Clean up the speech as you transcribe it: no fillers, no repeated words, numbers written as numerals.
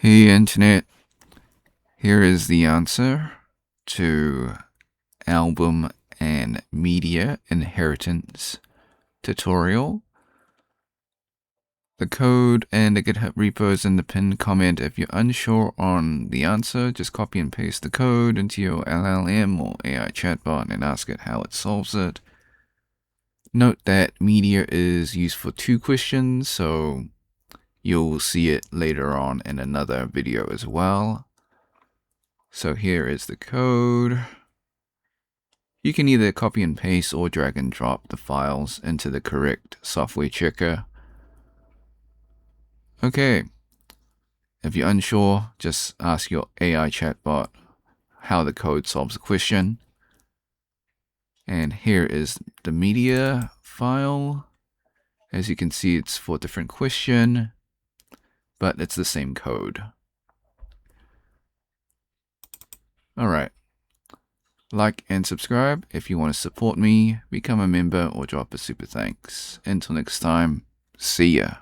Hey Internet, here is the answer to album and media inheritance tutorial. The code and the GitHub repo is in the pinned comment. If you're unsure on the answer, just copy and paste the code into your LLM or AI chatbot and ask it how it solves it. Note that media is used for 2 questions, so you'll see it later on in another video as well. So here is the code. You can either copy and paste or drag and drop the files into the correct software checker. Okay, if you're unsure, just ask your AI chatbot how the code solves the question. And here is the media file. As you can see, it's for a different question, but it's the same code. Alright. Like and subscribe if you want to support me, become a member, or drop a super thanks. Until next time, see ya.